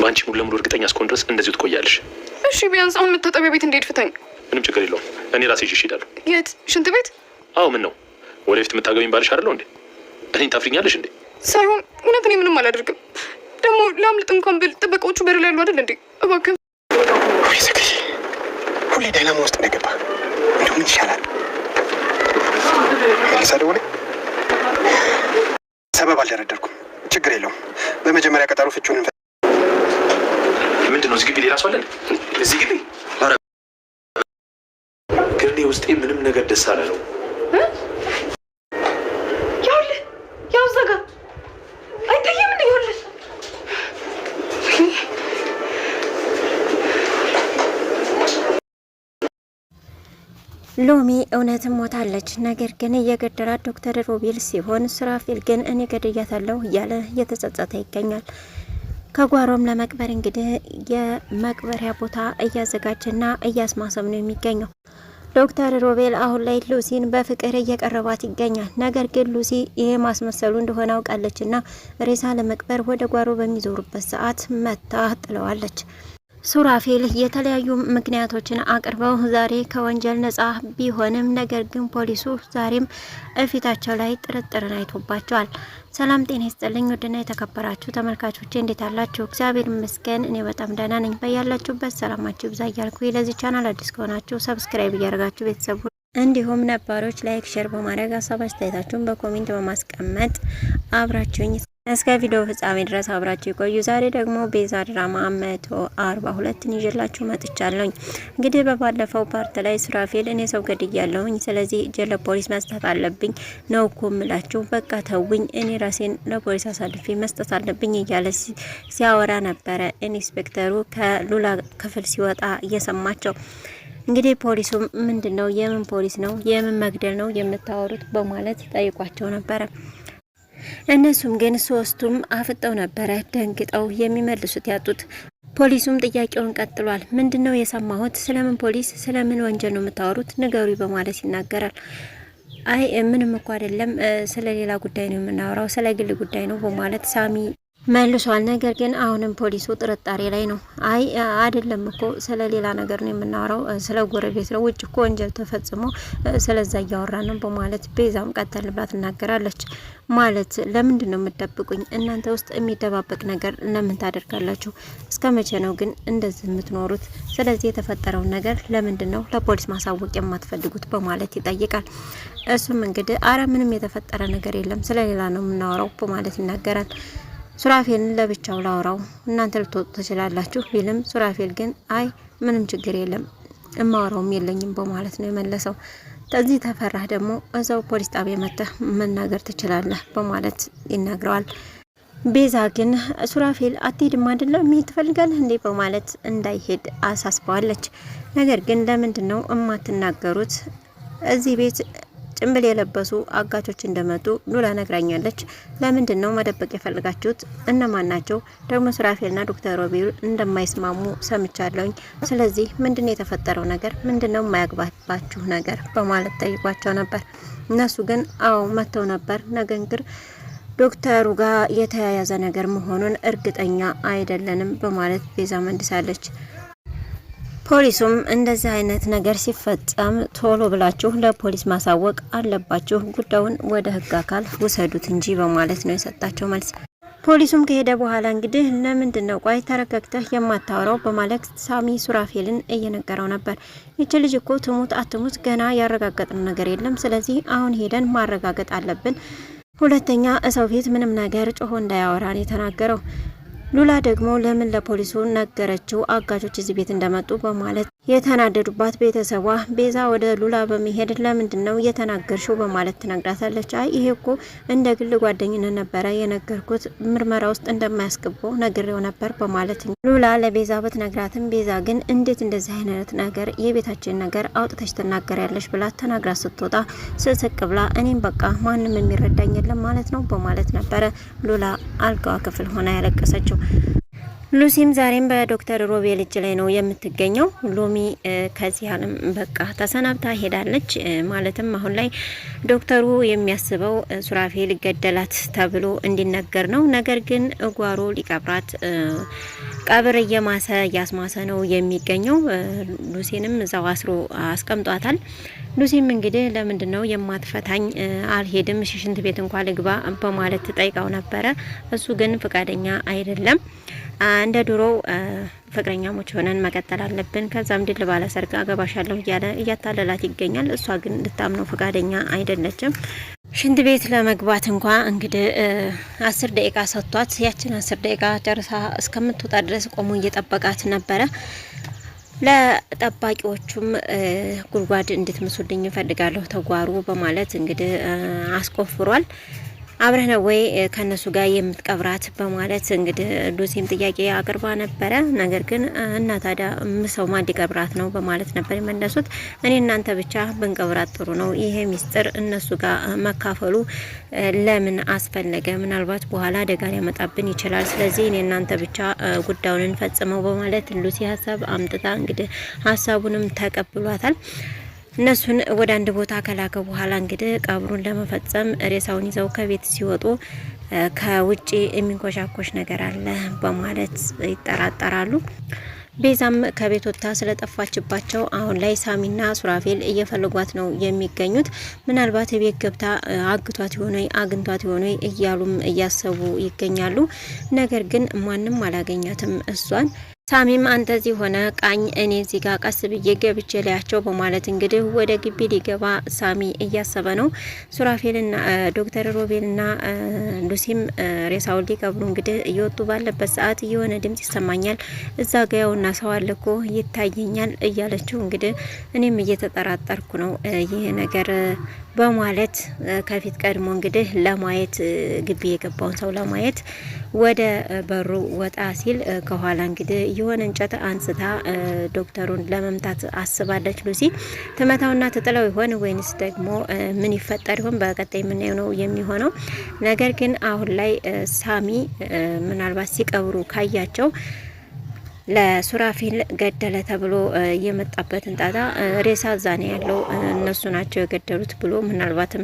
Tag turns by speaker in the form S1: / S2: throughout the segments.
S1: በአንቺ ሙሉ ለሙሉ እርግጠኛ እስከሆን ድረስ እንደዚሁ ትቆያለሽ።
S2: እሺ ቢያንስ አሁን መታጠቢያ ቤት እንዴት ፍታኝ።
S1: ምንም ችግር የለውም። እኔ ራሴ ይዤሽ እሄዳለሁ።
S2: የት? ሽንት ቤት?
S1: አዎ ምን ነው ወደፊት የምታገቢኝ ባልሽ አይደል እንዴ? እኔን ታፍሪኛለሽ እንዴ?
S2: ሳይሆን እውነት እኔ ምንም አላደርግም። ደግሞ ላምልጥ እንኳን ብል ጥበቃዎቹ በር ላይ ያሉ አይደል እንዴ? እባክህ
S3: ሰክሽ ሁሌ ዳይናሞ ውስጥ እንደገባ እንደው ምን ይሻላል? ልሳደው ላይ ሰበብ አልደረደርኩም። ችግር የለውም። በመጀመሪያ ቀጠሮ ፍቹን
S1: ምንድነው? እዚህ ግቢ ሌላ ሰው አለ? እዚህ ግቢ ግርኔ ውስጤ ምንም ነገር ደስ አላለው።
S2: ያው ዘጋ አይታየም እንዴ? ይኸውልህ
S4: ሎሚ እውነትም ሞታለች። ነገር ግን የገደላት ዶክተር ሮቤል ሲሆን ሱራፌል ግን እኔ ገድያታለሁ እያለ እየተጸጸተ ይገኛል። ከጓሮም ለመቅበር እንግዲህ የመቅበሪያ ቦታ እያዘጋጀና እያስማሰብ ነው የሚገኘው። ዶክተር ሮቤል አሁን ላይ ሉሲን በፍቅር እየቀረባት ይገኛል። ነገር ግን ሉሲ ይሄ ማስመሰሉ እንደሆነ አውቃለችና ሬሳ ለመቅበር ወደ ጓሮ በሚዞሩበት ሰዓት መታ ጥለዋለች። ሱራፌል የተለያዩ ምክንያቶችን አቅርበው ዛሬ ከወንጀል ነጻ ቢሆንም ነገር ግን ፖሊሱ ዛሬም እፊታቸው ላይ ጥርጥርን አይቶባቸዋል። ሰላም ጤና ይስጥልኝ ውድና የተከበራችሁ ተመልካቾቼ እንዴት አላችሁ? እግዚአብሔር ይመስገን እኔ በጣም ደህና ነኝ። በያላችሁበት ሰላማችሁ ይብዛ እያልኩ ለዚህ ቻናል አዲስ ከሆናችሁ ሰብስክራይብ እያደረጋችሁ ቤተሰቡ እንዲሁም ነባሮች ላይክ ሼር በማድረግ ሀሳብ አስተያየታችሁን በኮሜንት በማስቀመጥ አብራችሁኝ እስከ ቪዲዮ ፍጻሜ ድረስ አብራችሁ ይቆዩ። ዛሬ ደግሞ ቤዛ ድራማ 142 ይዤላችሁ መጥቻለሁኝ። እንግዲህ በባለፈው ፓርት ላይ ሱራፌል እኔ ሰው ገድያለሁኝ፣ ስለዚህ እጄ ለፖሊስ መስጠት አለብኝ ነው እኮ ምላችሁ፣ በቃ ተውኝ፣ እኔ ራሴን ለፖሊስ አሳልፌ መስጠት አለብኝ እያለ ሲያወራ ነበረ። ኢንስፔክተሩ ከሉላ ክፍል ሲወጣ እየሰማቸው እንግዲህ ፖሊሱ ምንድነው የምን ፖሊስ ነው የምን መግደል ነው የምታወሩት በማለት ጠይቋቸው ነበረ። እነሱም ግን ሶስቱም አፍጠው ነበረ ደንግጠው የሚመልሱት ያጡት። ፖሊሱም ጥያቄውን ቀጥሏል። ምንድነው የሰማሁት? ስለምን ፖሊስ ስለምን ወንጀል ነው የምታወሩት? ንገሩ በማለት ይናገራል። አይ ምንም እኮ አይደለም፣ ስለ ሌላ ጉዳይ ነው የምናወራው፣ ስለ ግል ጉዳይ ነው በማለት ሳሚ መልሷል። ነገር ግን አሁንም ፖሊሱ ጥርጣሬ ላይ ነው። አይ አይደለም እኮ ስለ ሌላ ነገር ነው የምናወራው፣ ስለ ጎረቤት ነው፣ ውጭ እኮ ወንጀል ተፈጽሞ ስለዛ እያወራን ነው በማለት ቤዛም ቀጠል ብላ ትናገራለች። ማለት ለምንድን ነው የምትደብቁኝ? እናንተ ውስጥ የሚደባበቅ ነገር ለምን ታደርጋላችሁ? እስከ መቼ ነው ግን እንደዚህ የምትኖሩት? ስለዚህ የተፈጠረውን ነገር ለምንድን ነው ለፖሊስ ማሳወቅ የማትፈልጉት በማለት ይጠይቃል። እሱም እንግዲህ አረ ምንም የተፈጠረ ነገር የለም፣ ስለ ሌላ ነው የምናወራው በማለት ይናገራል። ሱራፌልን ለብቻው ላውራው እናንተ ልትወጡ ትችላላችሁ ቢልም ሱራፌል ግን አይ ምንም ችግር የለም እማወራውም የለኝም በማለት ነው የመለሰው። ከዚህ ተፈራህ ደግሞ እዛው ፖሊስ ጣቢያ መጥተህ መናገር ትችላለህ በማለት ይናገራል። ቤዛ ግን ሱራፌል አትሄድም አይደለም መሄድ ትፈልጋለህ እንዴ በማለት እንዳይሄድ አሳስበዋለች። ነገር ግን ለምንድነው እማትናገሩት? እዚህ ቤት ጭንብል የለበሱ አጋቾች እንደመጡ ሉላ ነግራኛለች። ለምንድን ነው መደበቅ የፈልጋችሁት? እነማን ናቸው? ደግሞ ሱራፌልና ዶክተር ሮቤል እንደማይስማሙ ሰምቻለሁኝ። ስለዚህ ምንድነው የተፈጠረው ነገር? ምንድነው የማያግባባችሁ ነገር በማለት ጠይቋቸው ነበር። እነሱ ግን አዎ መተው ነበር፣ ነገር ግን ዶክተሩ ጋር የተያያዘ ነገር መሆኑን እርግጠኛ አይደለንም በማለት ቤዛ መልሳለች። ፖሊሱም እንደዚህ አይነት ነገር ሲፈጸም ቶሎ ብላችሁ ለፖሊስ ማሳወቅ አለባችሁ፣ ጉዳዩን ወደ ሕግ አካል ውሰዱት እንጂ በማለት ነው የሰጣቸው መልስ። ፖሊሱም ከሄደ በኋላ እንግዲህ ለምንድነው ቆይ ተረጋግተህ የማታወራው በማለት ሳሚ ሱራፌልን እየነገረው ነበር። ይቺ ልጅ እኮ ትሙት አትሙት ገና ያረጋገጥነው ነገር የለም፣ ስለዚህ አሁን ሄደን ማረጋገጥ አለብን። ሁለተኛ እሰው ፊት ምንም ነገር ጮሆ እንዳያወራን የተናገረው። ሉላ ደግሞ ለምን ለፖሊሱ ነገረችው አጋቾች እዚህ ቤት እንደመጡ በማለት የተናደዱባት ቤተሰቧ ቤዛ ወደ ሉላ በመሄድ ለምንድነው የተናገርሽው በማለት ትነግራታለች። አይ ይሄ እኮ እንደ ግል ጓደኝነት ነበረ የነገርኩት፣ ምርመራ ውስጥ እንደማያስገባው ነግሬው ነበር በማለት ሉላ ለቤዛ ብትነግራትም ቤዛ ግን እንዴት እንደዚህ አይነት ነገር የቤታችን ነገር አውጥተሽ ትናገሪያለሽ ብላ ተናግራ ስትወጣ ስስቅ ብላ እኔም በቃ ማንም የሚረዳኝ የለም ማለት ነው በማለት ነበረ ሉላ አልጋዋ ክፍል ሆና ያለቀሰችው። ሉሲም ዛሬም በዶክተር ሮቤል እጅ ላይ ነው የምትገኘው። ሎሚ ከዚህ ዓለም በቃ ተሰናብታ ሄዳለች። ማለትም አሁን ላይ ዶክተሩ የሚያስበው ሱራፌል ገደላት ተብሎ እንዲነገር ነው። ነገር ግን ጓሮ ሊቀብራት ቀብር እያስማሰ ነው የሚገኘው። ሉሲንም እዛው አስሮ አስቀምጧታል። ሉሲም እንግዲህ ለምንድን ነው የማትፈታኝ? አልሄድም፣ ሽንት ቤት እንኳን ልግባ በማለት ትጠይቀው ነበረ። እሱ ግን ፈቃደኛ አይደለም። እንደ ድሮው ፍቅረኛሞች ሆነን መቀጠል አለብን፣ ከዛም ድል ባለ ሰርግ አገባሻለሁ እያለ እያታለላት ይገኛል። እሷ ግን ልታምነው ፈቃደኛ አይደለችም። ሽንት ቤት ለመግባት እንኳ እንግዲህ 10 ደቂቃ ሰጥቷት ያችን 10 ደቂቃ ጨርሳ እስከምትወጣ ድረስ ቆሞ እየጠበቃት ነበረ። ለጠባቂዎቹም ጉድጓድ እንድትምሱልኝ እፈልጋለሁ ተጓሩ በማለት እንግዲህ አስቆፍሯል። አብረህ ነው ወይ ከነሱ ጋር የምትቀብራት በማለት እንግዲህ ሉሲም ጥያቄ አቅርባ ነበረ። ነገር ግን እና ታዲያ ምሰው ማን ሊቀብራት ነው በማለት ነበር የመለሱት። እኔ እናንተ ብቻ ብንቀብራት ጥሩ ነው፣ ይሄ ሚስጥር እነሱ ጋር መካፈሉ ለምን አስፈለገ? ምናልባት በኋላ አደጋ ሊያመጣብን ይችላል። ስለዚህ እኔ እናንተ ብቻ ጉዳዩን እንፈጽመው በማለት ሉሲ ሀሳብ አምጥታ እንግዲህ ሀሳቡንም ተቀብሏታል። እነሱን ወደ አንድ ቦታ ከላከ በኋላ እንግዲህ ቀብሩን ለመፈጸም ሬሳውን ይዘው ከቤት ሲወጡ ከውጪ የሚንኮሻኮሽ ነገር አለ በማለት ይጠራጠራሉ። ቤዛም ከቤት ወጥታ ስለጠፋችባቸው አሁን ላይ ሳሚና ሱራፌል እየፈለጓት ነው የሚገኙት። ምናልባት ቤት ገብታ አግቷት ሆነ አግኝቷት ሆነ እያሉም እያሰቡ ይገኛሉ። ነገር ግን ማንም አላገኛትም እሷን። ሳሚም አንተ እዚህ ሆነ ቃኝ፣ እኔ እዚህ ጋር ቀስ ብዬ ገብቼ ላያቸው በማለት እንግዲህ ወደ ግቢ ሊገባ ሳሚ እያሰበ ነው። ሱራፌልና ዶክተር ሮቤልና ሉሲም ሬሳውን ሊቀብሩ እንግዲህ እየወጡ ባለበት ሰዓት የሆነ ድምጽ ይሰማኛል፣ እዛ ጋ ያውና ሰው አለ እኮ ይታየኛል እያለችው እንግዲህ እኔም እየተጠራጠርኩ ነው ይሄ ነገር በማለት ከፊት ቀድሞ እንግዲህ ለማየት ግቢ የገባውን ሰው ለማየት ወደ በሩ ወጣ ሲል ከኋላ እንግዲህ የሆነ እንጨት አንስታ ዶክተሩን ለመምታት አስባለች። ሉሲ ትመታውና ትጥለው ይሆን ወይንስ ደግሞ ምን ይፈጠር ይሆን? በቀጣይ የምናየው ነው የሚሆነው። ነገር ግን አሁን ላይ ሳሚ ምናልባት ሲቀብሩ ካያቸው ለሱራፌል ገደለ ተብሎ የመጣበትን ጣጣ ሬሳ ዛኔ ያለው እነሱ ናቸው የገደሉት ብሎ ምናልባትም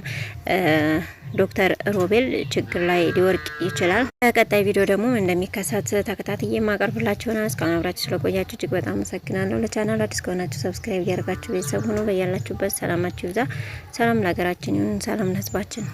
S4: ዶክተር ሮቤል ችግር ላይ ሊወርቅ ይችላል። በቀጣይ ቪዲዮ ደግሞ እንደሚከሰት ተከታትዬ ማቀርብላችሁና እስካሁን አብራችሁ ስለቆያችሁ እጅግ በጣም አመሰግናለሁ። ለቻናሉ አዲስ ከሆናችሁ ሰብስክራይብ እያደረጋችሁ ቤተሰብ ሆኖ በያላችሁበት ሰላማችሁ ይብዛ። ሰላም ለሀገራችን ይሁን፣ ሰላም ለሕዝባችን።